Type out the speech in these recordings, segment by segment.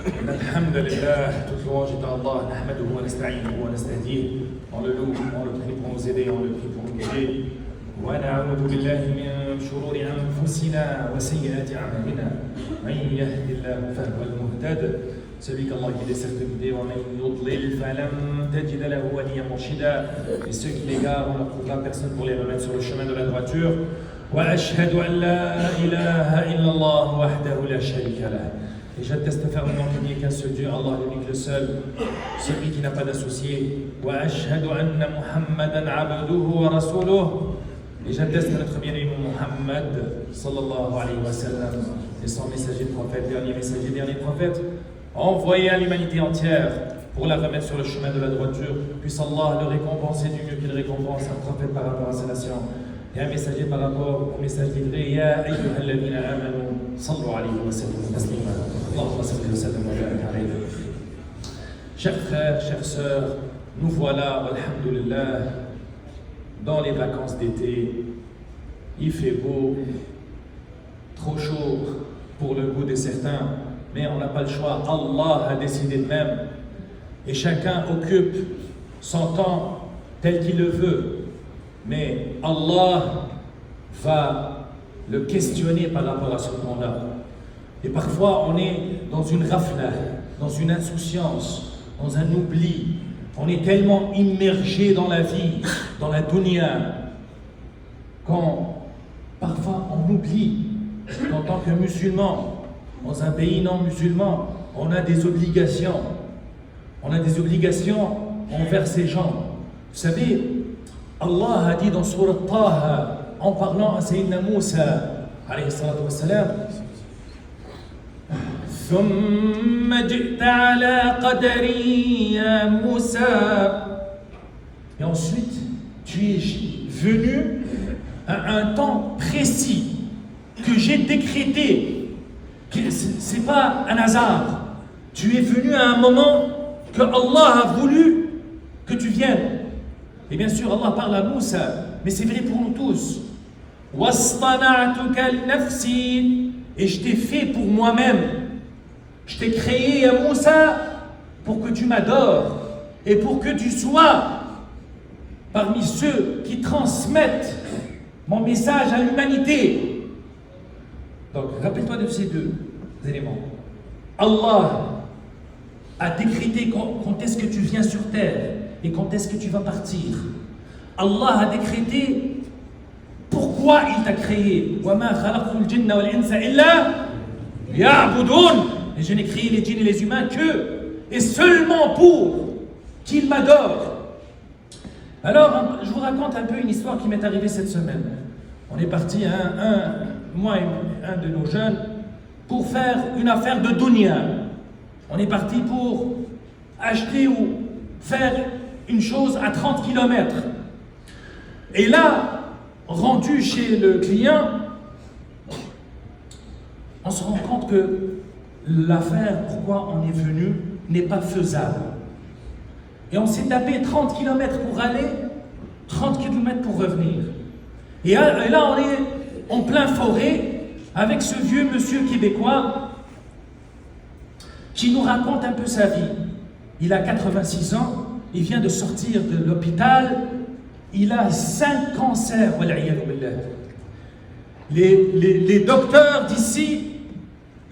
إن الحمد لله, toute louange est à Allah, nahmaduhu wa nasta'inuhu wa nastahdihi. On le loue, on le prie pour nous aider, on le prie pour nous guider. ونعوذ بالله من شرور أنفسنا وسيئات أعمالنا من يهد الله فهو المهتد celui qu'Allah guide est certes guidé ومن يضلل فلن تجد له وليا مرشدا et ceux qui l'égarent on ne trouvera personne pour les remettre sur le chemin de la droiture وأشهد أن لا إله إلا الله وحده لا شريك له. Et j'atteste fermement qu'il n'y ait qu'un seul Dieu, Allah l'unique, le seul, celui qui n'a pas d'associé. وأشهد أن محمدا عبده ورسوله. Et j'atteste que notre bien-aimé Muhammad sallallahu alayhi wa sallam est son messager prophète, dernier messager, dernier prophète, envoyé à l'humanité entière pour la remettre sur le chemin de la droiture. Puisse Allah le récompenser du mieux qu'il récompense un prophète par rapport à sa nation et un messager par rapport au message livré. Ya ayyuha alladhina amanu sallu alayhi wa sallam taslima. Allahumma salli wa sallam wa barik alayhi. Chers frères, chères sœurs, nous voilà, alhamdulillah, dans les vacances d'été. Il fait beau, trop chaud pour le goût de certains, mais on n'a pas le choix. Allah a décidé de même. Et chacun occupe son temps tel qu'il le veut. Mais Allah va le questionner par rapport à ce temps-là. Et parfois, on est dans une rafla, dans une insouciance, dans un oubli. On est tellement immergé dans la vie, dans la dunya, quand parfois on oublie qu'en tant que musulman, dans un pays non musulman, on a des obligations. On a des obligations envers ces gens. Vous savez, Allah a dit dans Surat Taha, en parlant à Sayyidina Moussa, alayhi salatu wassalam, ثم جئت على قدري يا موسى. Et ensuite, tu es venu à un temps précis que j'ai décrété. Ce n'est pas un hasard. Tu es venu à un moment que Allah a voulu que tu viennes. Et bien sûr, Allah parle à Moussa, mais c'est vrai pour nous tous. وَاصْطَنَعْتُكَ لِنَفْسِي. Et je t'ai fait pour moi-même. Je t'ai créé, à Moussa, pour que tu m'adores et pour que tu sois parmi ceux qui transmettent mon message à l'humanité. Donc, rappelle-toi de ces deux éléments. Allah a décrété quand est-ce que tu viens sur terre et quand est-ce que tu vas partir. Allah a décrété pourquoi il t'a créé. وَمَا خَلَقْتُ الْجِنَّ وَالْإِنسَ إِلَّا لِيَعْبُدُونَ. Et je n'ai créé les djinns et les humains que et seulement pour qu'ils m'adorent. Alors, je vous raconte un peu une histoire qui m'est arrivée cette semaine. On est parti, moi et un de nos jeunes, pour faire une affaire de dunya. On est parti pour acheter ou faire une chose à 30 km. Et là, rendu chez le client, on se rend compte que l'affaire, pourquoi on est venu, n'est pas faisable. Et on s'est tapé 30 km pour aller, 30 km pour revenir. Et là, on est en plein forêt avec ce vieux monsieur québécois qui nous raconte un peu sa vie. Il a 86 ans, il vient de sortir de l'hôpital, il a 5 cancers. Les docteurs d'ici,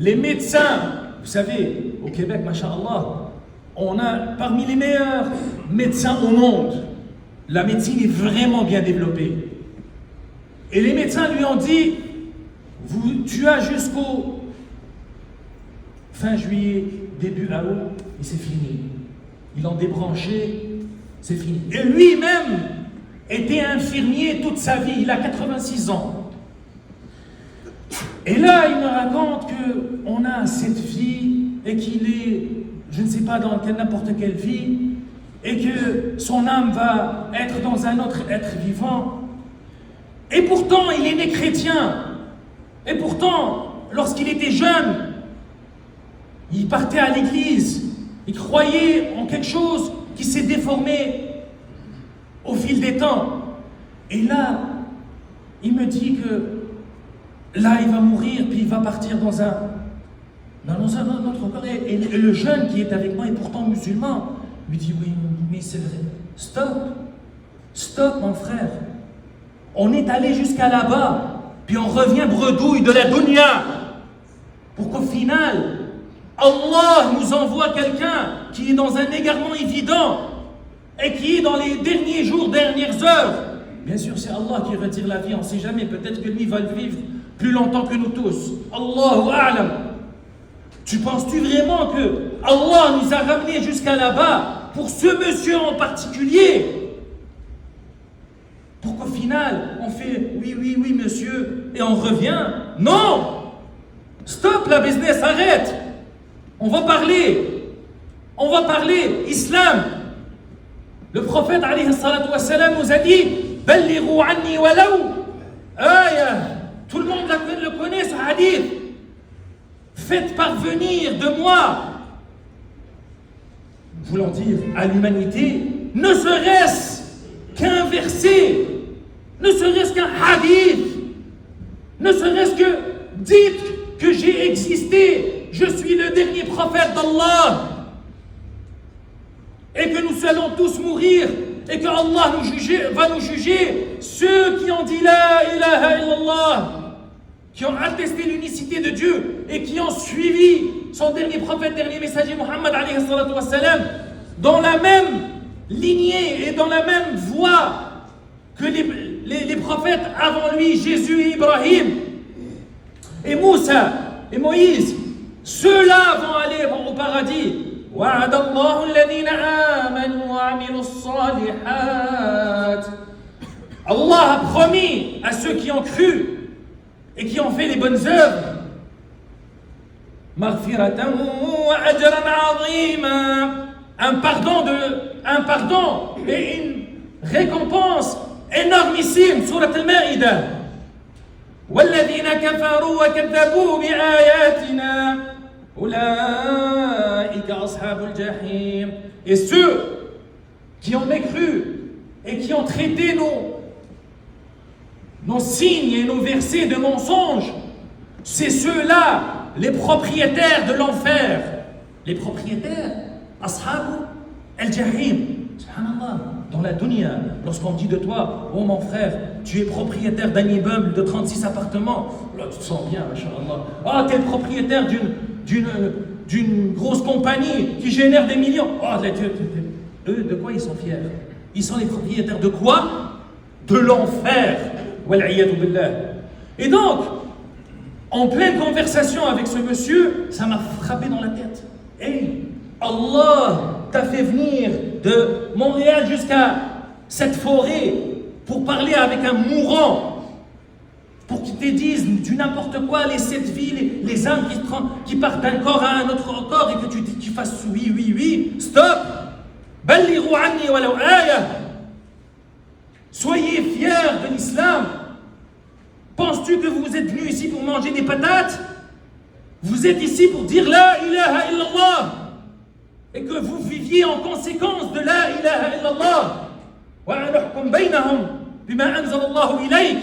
les médecins, vous savez, au Québec, masha'Allah, on a parmi les meilleurs médecins au monde. La médecine est vraiment bien développée. Et les médecins lui ont dit, tu as jusqu'au fin juillet, début août, et c'est fini. Ils l'ont débranché, c'est fini. Et lui-même était infirmier toute sa vie, il a 86 ans. Et là, il me raconte qu'on a cette vie et qu'il est, je ne sais pas dans n'importe quelle vie, et que son âme va être dans un autre être vivant. Et pourtant, il est né chrétien. Et pourtant, lorsqu'il était jeune, il partait à l'église. Il croyait en quelque chose qui s'est déformé au fil des temps. Et là, il me dit que là, il va mourir, puis il va partir dans dans notre corps. Et le jeune qui est avec moi est pourtant musulman. Lui dit, oui, mais c'est vrai. Stop, mon frère. On est allé jusqu'à là-bas, puis on revient bredouille de la dunya. Pour qu'au final, Allah nous envoie quelqu'un qui est dans un égarement évident et qui est dans les derniers jours, dernières heures. Bien sûr, c'est Allah qui retire la vie, on ne sait jamais. Peut-être que lui va le vivre plus longtemps que nous tous. Allahu a'lam. Tu penses-tu vraiment que Allah nous a ramenés jusqu'à là-bas pour ce monsieur en particulier? Pour qu'au final, on fait oui, monsieur, et on revient? Non! Stop la business, arrête! On va parler islam. Le prophète alayhi salatu wassalam nous a dit Ballighu anni walaw aya. Tout le monde le connaît ce hadith. Faites parvenir de moi, voulant dire à l'humanité, ne serait-ce qu'un verset, ne serait-ce qu'un hadith, ne serait-ce que dites que j'ai existé, je suis le dernier prophète d'Allah et que nous allons tous mourir et que Allah va nous juger, ceux qui ont dit la ilaha illallah, qui ont attesté l'unicité de Dieu et qui ont suivi son dernier prophète, dernier messager Muhammad alayhi salatu wassalam, dans la même lignée et dans la même voie que les prophètes avant lui, Jésus et Ibrahim et Moussa et Moïse. Ceux-là vont aller au paradis. وعد الله الذين آمنوا وعملوا الصالحات. Allah a promis à ceux qui ont cru et qui ont fait les bonnes œuvres maghfiratan wa ajran azima, un pardon et une récompense énormissime. Surat al-Ma'idah. والذين كفروا وكذبوا بآياتنا أولئك أصحاب الجحيم. Et ceux qui ont mécru et qui ont traité nos signes et nos versets de mensonges, c'est ceux-là, les propriétaires de l'enfer. Les propriétaires, Ashabu al-Jahim. Subhanallah, dans la dunya, lorsqu'on dit de toi, oh mon frère, tu es propriétaire d'un immeuble de 36 appartements, là tu te sens bien, machallah. Ah, tu es propriétaire d'une grosse compagnie qui génère des millions. Oh, eux, de quoi ils sont fiers? Ils sont les propriétaires de quoi? De l'enfer. Et donc, en pleine conversation avec ce monsieur, ça m'a frappé dans la tête. Hey, Allah t'a fait venir de Montréal jusqu'à cette forêt pour parler avec un mourant, pour qu'il te dise du n'importe quoi, les 7 vies, les âmes qui partent d'un corps à un autre corps, et que tu fasses oui. Stop! Ballighu anni walaw aya. Soyez fiers de l'islam. Penses-tu que vous êtes venus ici pour manger des patates? Vous êtes ici pour dire la ilaha illallah et que vous viviez en conséquence de la ilaha illallah. Wa nahkum baynahum bima anzala Allahu ilayk,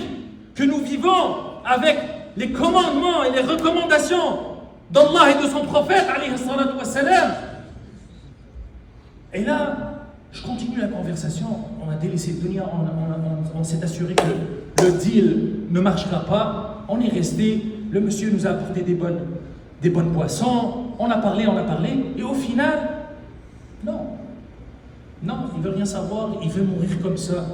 que nous vivons avec les commandements et les recommandations d'Allah et de son prophète alayhi salatu wassalam. Et là, je continue la conversation. On a délaissé le dunya, on s'est assuré que le deal ne marchera pas. On est resté. Le monsieur nous a apporté des bonnes boissons. On a parlé. Et au final, non, il veut rien savoir. Il veut mourir comme ça.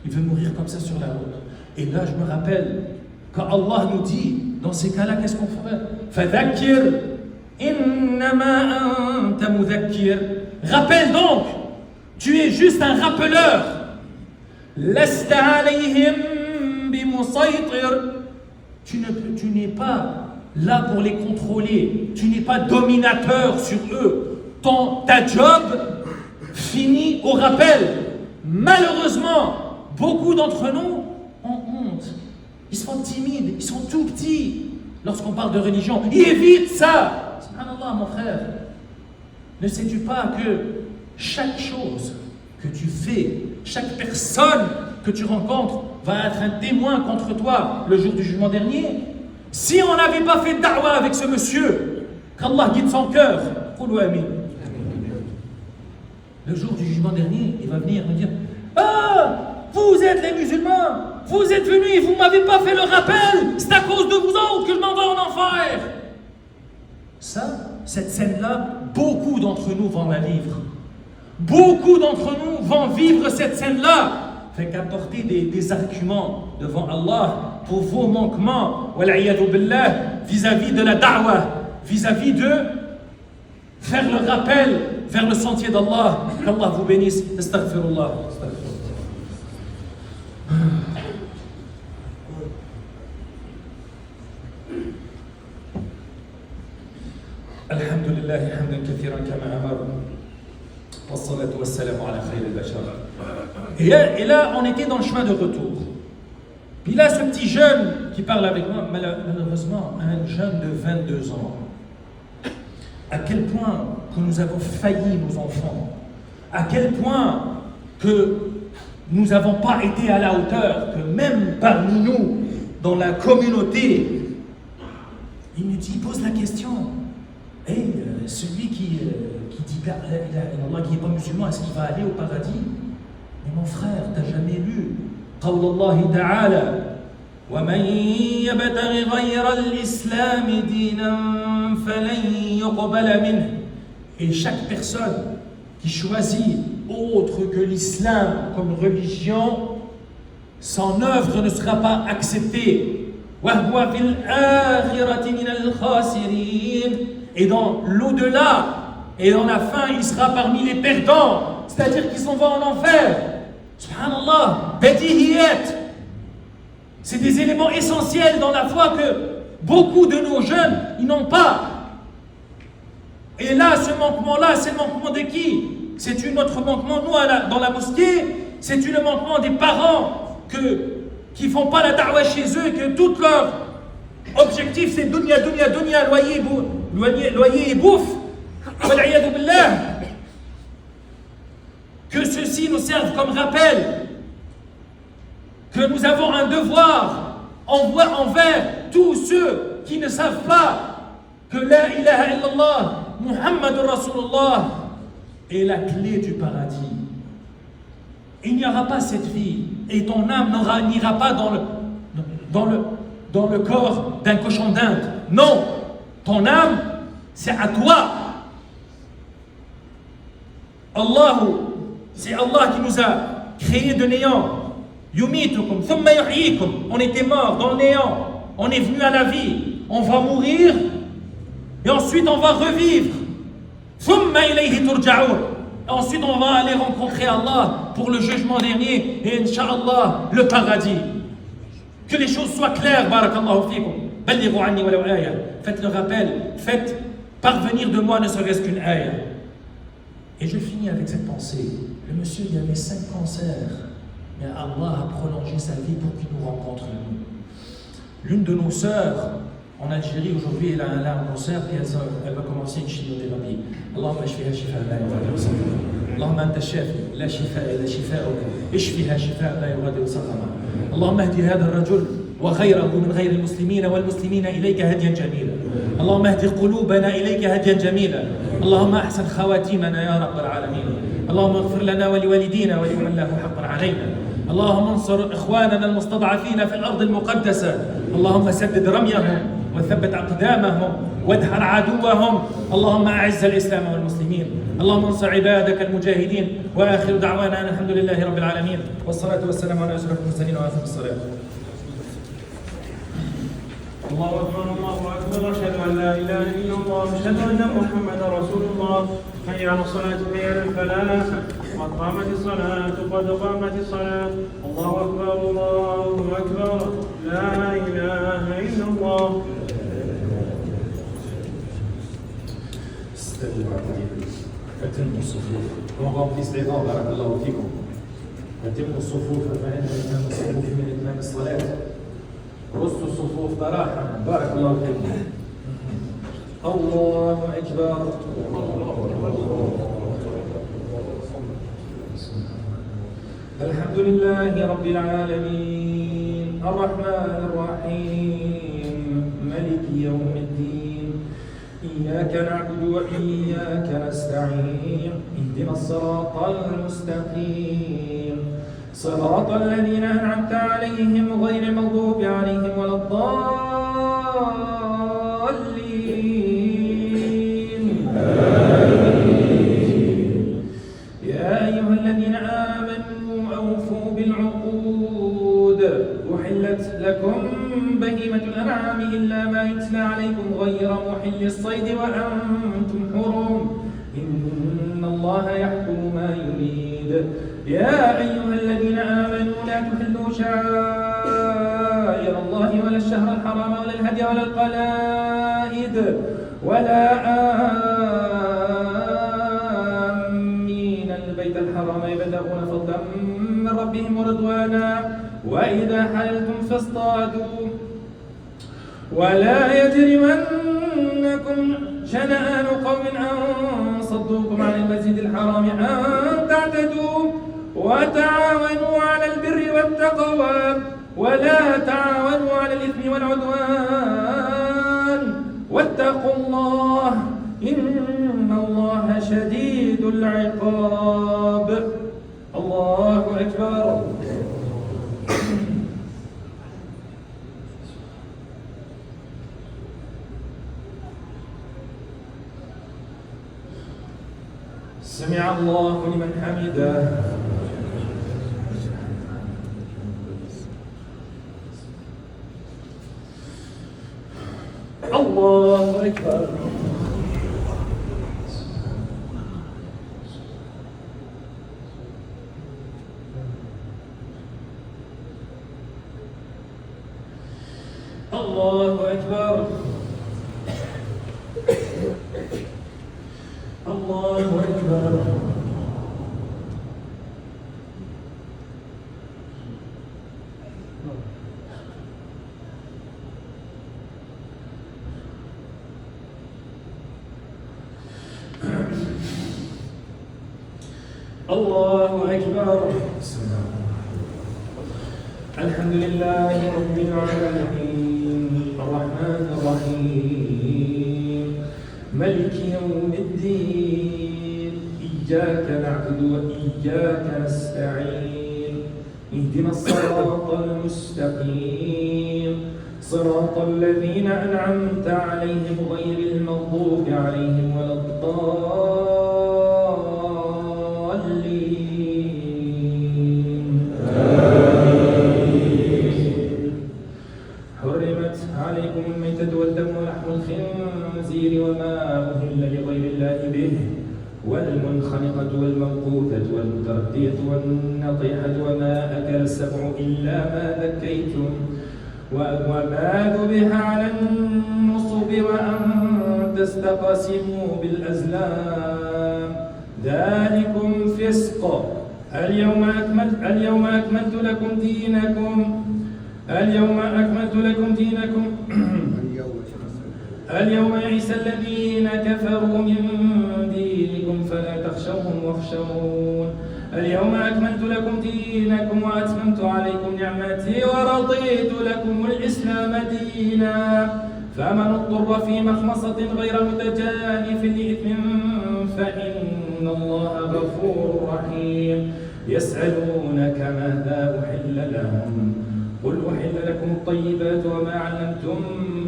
Il veut mourir comme ça sur la route. Et là, je me rappelle quand Allah nous dit, dans ces cas-là, qu'est-ce qu'on ferait? Fadhakkir innama anta mudhakkir. Rappelle donc. Tu es juste un rappeleur. Lasta alayhim bimusaytir. Tu n'es pas là pour les contrôler. Tu n'es pas dominateur sur eux. Ta job finit au rappel. Malheureusement, beaucoup d'entre nous ont honte. Ils sont timides, ils sont tout petits lorsqu'on parle de religion. Ils évitent ça. Subhanallah, mon frère. Ne sais-tu pas que chaque chose que tu fais, chaque personne que tu rencontres va être un témoin contre toi le jour du jugement dernier? Si on n'avait pas fait da'wah avec ce monsieur, Qu'Allah guide son cœur. Qulu amin. Le jour du jugement dernier, il va venir me dire: ah, vous êtes les musulmans, vous êtes venus et vous ne m'avez pas fait le rappel, c'est à cause de vous autres que je m'en vais en enfer. Ça, cette scène-là, beaucoup d'entre nous vont la vivre. Beaucoup d'entre nous vont vivre cette scène-là. Fait qu'apporter des arguments devant Allah pour vos manquements, wal'iyadu billah, vis-à-vis de la da'wah, vis-à-vis de faire le rappel vers le sentier d'Allah. Qu'Allah vous bénisse. Astaghfirullah. Alhamdulillah, hamdan kathiran kama amar. Wassalatu wassalamu ala khayr al-bashar. Et là, on était dans le chemin de retour. Puis là, ce petit jeune qui parle avec moi, malheureusement, un jeune de 22 ans. À quel point que nous avons failli nos enfants, à quel point que nous n'avons pas été à la hauteur, que même parmi nous, dans la communauté, il pose la question: hey, celui qui dit Allah, qui n'est pas musulman, est-ce qu'il va aller au paradis? Mais mon frère, t'as jamais lu قول الله تعالى ومن يبتغ غير الإسلام دينا فلن يقبل منه. Et chaque personne qui choisit autre que l'islam comme religion, son œuvre ne sera pas acceptée. وهو في الآخرة من الخاسرين. Et dans l'au-delà et dans la fin, il sera parmi les perdants, c'est-à-dire qu'ils s'en vont en enfer. Subhanallah, badihiyat. C'est des éléments essentiels dans la foi que beaucoup de nos jeunes, ils n'ont pas. Et là, ce manquement-là, c'est le manquement de qui? C'est notre manquement, nous, dans la mosquée, c'est le manquement des parents qui ne font pas la da'wah chez eux, que tout leur objectif, c'est dunya, dunya, dunya, loyer et bouffe. Wal'iyadu billah. Que ceci nous serve comme rappel que nous avons un devoir envers tous ceux qui ne savent pas que la ilaha illallah Muhammadur Rasulullah est la clé du paradis. Il n'y aura pas cette vie et ton âme n'ira pas dans le corps d'un cochon d'Inde. Non, ton âme, c'est à toi. C'est Allah qui nous a créés de néant. Yumitukum, thumma yuhyikum. On était morts dans le néant. On est venu à la vie. On va mourir et ensuite on va revivre. Thumma ilayhi turja'un. Ensuite on va aller rencontrer Allah pour le jugement dernier et Inch'Allah le paradis. Que les choses soient claires. Barakallahu fikum. Ballighu anni walau aya. Faites le rappel. Faites parvenir de moi ne serait-ce qu'une aya. Et je finis avec cette pensée. Le monsieur, il avait 5 cancers, mais Allah a prolongé sa vie pour qu'il nous rencontre nous. L'une de nos sœurs en Algérie, aujourd'hui, elle a un cancer et elle va commencer une chimiothérapie. Allahumma shfiha shifa la yughadiru saqama. Allahumma anta shafi, la shifa illa shifa'uka. Ishfiha shifa la yughadiru saqama. Allahumma hdi hadha ar-rajul وغيره من غير المسلمين والمسلمين إليك هديا جميلا. اللهم اهد قلوبنا إليك هديا جميلا. اللهم أحسن خواتيمنا يا رب العالمين. اللهم اغفر لنا ولوالدينا ولمن له حق علينا. اللهم انصر إخواننا المستضعفين في الأرض المقدسة. اللهم سدد رميهم وثبت أقدامهم وادحر عدوهم. اللهم أعز الإسلام والمسلمين. اللهم انصر عبادك المجاهدين. وآخر دعوانا أن الحمد لله رب العالمين والصلاة والسلام على أشرف المرسلين وآخر الصلاة. الله أكبر الله أكبر أشهد أن لا إله إلا الله أشهد أن محمدا رسول الله حي على الصلاة حي على الفلاح قد قامت الصلاة قد قامت الصلاة الله أكبر الله أكبر لا إله إلا الله. أتموا الصفوف. On remplisse les rangs. بارك الله فيكم. أتموا الصفوف فإن إتمام الصفوف من إتمام الصلاة. رصوا الصفوف تراحما. بارك الله فيكم. الله أكبر. الحمد لله رب العالمين الرحمن الرحيم مالك يوم الدين إياك نعبد وإياك نستعين اهدنا الصراط المستقيم صراط الذين أنعمت عليهم غير المغضوب عليهم ولا الضالين يا أيها الذين آمنوا أوفوا بالعقود أحلت لكم بهيمة الأنعام إلا ما يتلى عليكم غير محل الصيد وأنتم حرم إن الله يحكم ما يريد يا أيها الذين آمنوا لا تحلوا شعائر الله ولا الشهر الحرام ولا الهدي ولا القلائد ولا آمين البيت الحرام يبتغون فضلا من ربهم ورضوانا وإذا حللتم فاصطادوا ولا يجرمنكم شنآن قوم أن صدوكم عن المسجد الحرام أن تعتدوا وتعاونوا على البر والتقوى ولا تعاونوا على الإثم والعدوان واتقوا الله إن الله شديد العقاب الله أكبر سمع الله لمن حمده الله أكبر الله أكبر الله أكبر الله أكبر الحمد لله رب العالمين الرحمن الرحيم ملك يوم الدين إياك نعبد وإياك نستعين اهدنا الصراط المستقيم صراط الذين أنعمت عليهم غير المغضوب عليهم ولا الضالين حرمت عليكم الميتة والدم ولحم الخنزير وما أهل لغير الله به والمنخنقة والموقوذة والمتردية والنطيحة وما أكل السبع إلا ما ذكيتم وما ذبح على النصب وأن تستقسموا بالأزلام ذلكم فسق اليوم أكملت لكم دينكم اليوم يئس الذين كفروا من دينكم فلا تخشوهم واخشون اليوم أكملت لكم دينكم وأتممت عليكم نعمتي ورضيت لكم الإسلام دينا فمن اضطر في مخمصة غير متجانف لإثم فإن الله غفور رحيم يسألونك ماذا أحل لهم قل أحل لكم الطيبات وما علمتم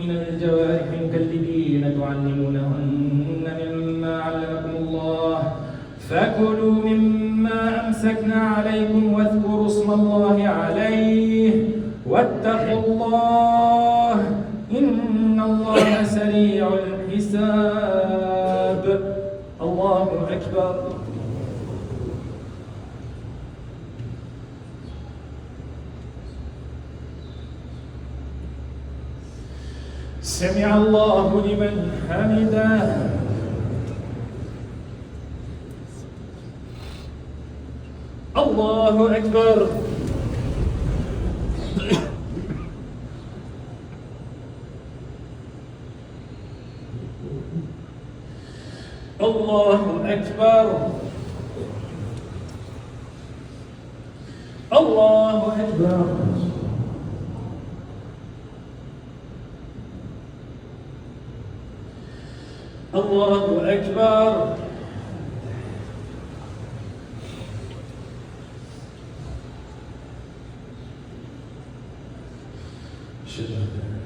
من الجوارح مكلبين تعلمونهن مما علمكم الله فكلوا مما أمسكنا عليكم واذكروا اسم الله عليه واتقوا الله إن الله سريع الحساب الله أكبر سمع الله لمن حمده الله أكبر الله أكبر الله أكبر الله أكبر. أشهد أن لا